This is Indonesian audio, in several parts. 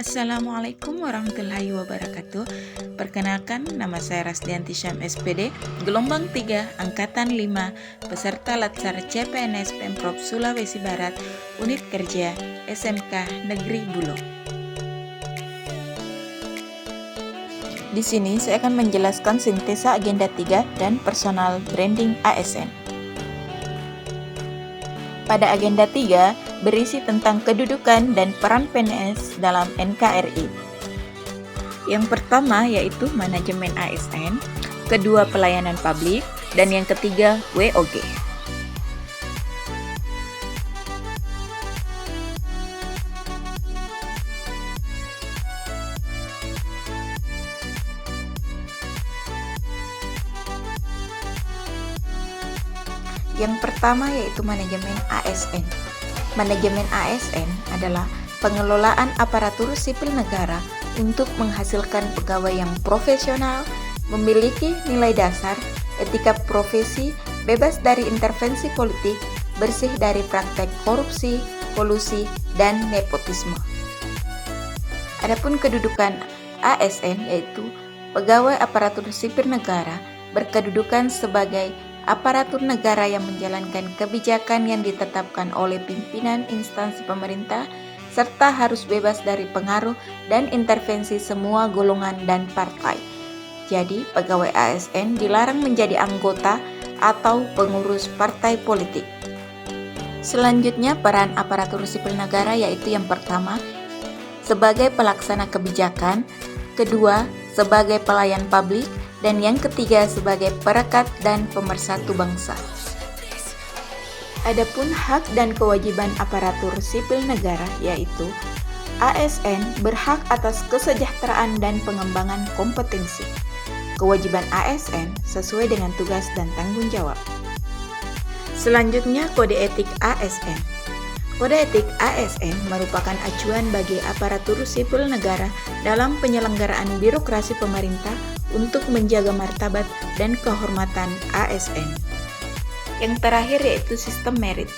Assalamualaikum warahmatullahi wabarakatuh. Perkenalkan, nama saya Rasdianti Syam SPD, gelombang 3, angkatan 5, peserta Latsar CPNS Pemprov Sulawesi Barat, unit kerja SMK Negeri Bulo. Di sini saya akan menjelaskan sintesa agenda 3 dan personal branding ASN. Pada agenda 3 berisi tentang kedudukan dan peran PNS dalam NKRI. Yang pertama yaitu manajemen ASN, kedua pelayanan publik, dan yang ketiga WOG. Yang pertama yaitu manajemen ASN. Manajemen ASN adalah pengelolaan aparatur sipil negara untuk menghasilkan pegawai yang profesional, memiliki nilai dasar, etika profesi, bebas dari intervensi politik, bersih dari praktek korupsi, kolusi, dan nepotisme. Adapun kedudukan ASN yaitu pegawai aparatur sipil negara berkedudukan sebagai aparatur negara yang menjalankan kebijakan yang ditetapkan oleh pimpinan instansi pemerintah serta harus bebas dari pengaruh dan intervensi semua golongan dan partai. Jadi, pegawai ASN dilarang menjadi anggota atau pengurus partai politik. Selanjutnya, peran aparatur sipil negara yaitu yang pertama, sebagai pelaksana kebijakan, kedua, sebagai pelayan publik, dan yang ketiga sebagai perekat dan pemersatu bangsa. Adapun hak dan kewajiban aparatur sipil negara yaitu ASN berhak atas kesejahteraan dan pengembangan kompetensi. Kewajiban ASN sesuai dengan tugas dan tanggung jawab. Selanjutnya, kode etik ASN. Kode etik ASN merupakan acuan bagi aparatur sipil negara dalam penyelenggaraan birokrasi pemerintah untuk menjaga martabat dan kehormatan ASN. Yang terakhir yaitu sistem merit.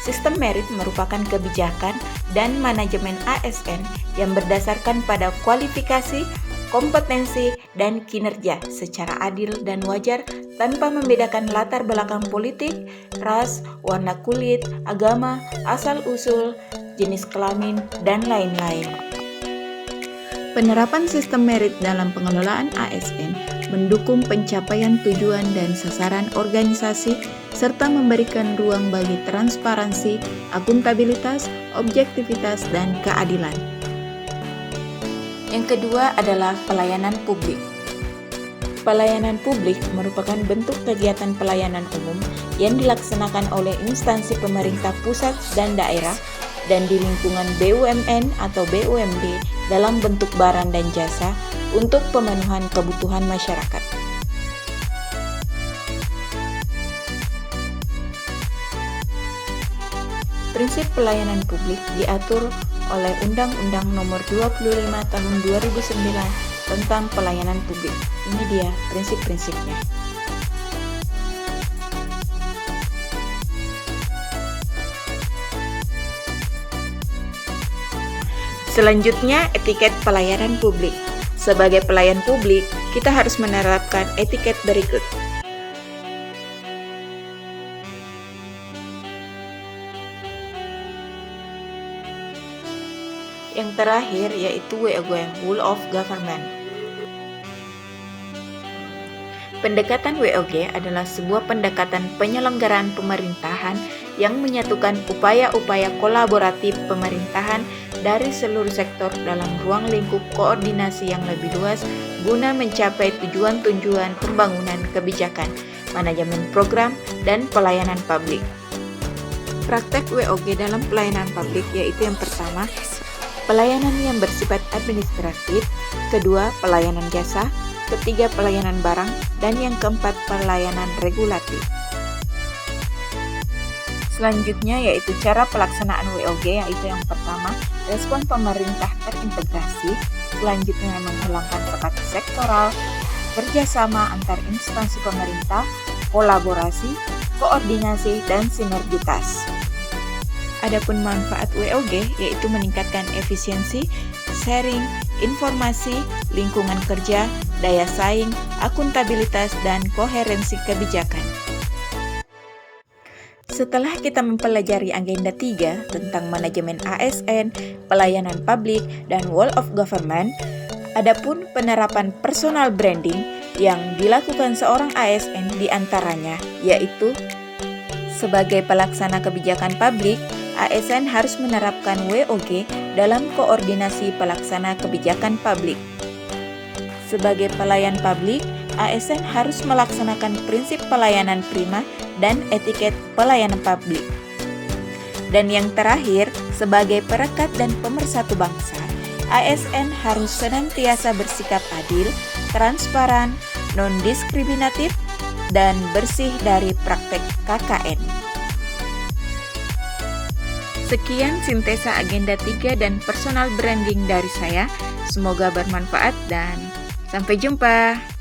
Sistem merit merupakan kebijakan dan manajemen ASN yang berdasarkan pada kualifikasi, kompetensi, dan kinerja secara adil dan wajar tanpa membedakan latar belakang politik, ras, warna kulit, agama, asal-usul, jenis kelamin, dan lain-lain. Penerapan sistem merit dalam pengelolaan ASN mendukung pencapaian tujuan dan sasaran organisasi serta memberikan ruang bagi transparansi, akuntabilitas, objektivitas, dan keadilan. Yang kedua adalah pelayanan publik. Pelayanan publik merupakan bentuk kegiatan pelayanan umum yang dilaksanakan oleh instansi pemerintah pusat dan daerah dan di lingkungan BUMN atau BUMD dalam bentuk barang dan jasa untuk pemenuhan kebutuhan masyarakat. Prinsip pelayanan publik diatur oleh Undang-Undang Nomor 25 Tahun 2009 tentang pelayanan publik. Ini dia prinsip-prinsipnya. Selanjutnya, etiket pelayanan publik. Sebagai pelayan publik, kita harus menerapkan etiket berikut. Yang terakhir yaitu WOG, Whole of Government. Pendekatan WOG adalah sebuah pendekatan penyelenggaraan pemerintahan yang menyatukan upaya-upaya kolaboratif pemerintahan dari seluruh sektor dalam ruang lingkup koordinasi yang lebih luas guna mencapai tujuan-tujuan pembangunan kebijakan, manajemen program, dan pelayanan publik. Praktek WOG dalam pelayanan publik yaitu yang pertama, pelayanan yang bersifat administratif, kedua, pelayanan jasa, ketiga, pelayanan barang, dan yang keempat, pelayanan regulatif. Selanjutnya yaitu cara pelaksanaan WOG yaitu yang pertama, respon pemerintah terintegrasi, selanjutnya menghilangkan sekat sektoral, kerjasama antar instansi pemerintah, kolaborasi, koordinasi, dan sinergitas. Adapun manfaat WOG yaitu meningkatkan efisiensi, sharing, informasi, lingkungan kerja, daya saing, akuntabilitas, dan koherensi kebijakan. Setelah kita mempelajari agenda 3 tentang manajemen ASN, pelayanan publik, dan world of government, adapun penerapan personal branding yang dilakukan seorang ASN diantaranya yaitu sebagai pelaksana kebijakan publik, ASN harus menerapkan WOG dalam koordinasi pelaksana kebijakan publik. Sebagai pelayan publik, ASN harus melaksanakan prinsip pelayanan prima dan etiket pelayanan publik. Dan yang terakhir, sebagai perekat dan pemersatu bangsa, ASN harus senantiasa bersikap adil, transparan, non-diskriminatif, dan bersih dari praktek KKN. Sekian sintesa agenda 3 dan personal branding dari saya. Semoga bermanfaat dan sampai jumpa.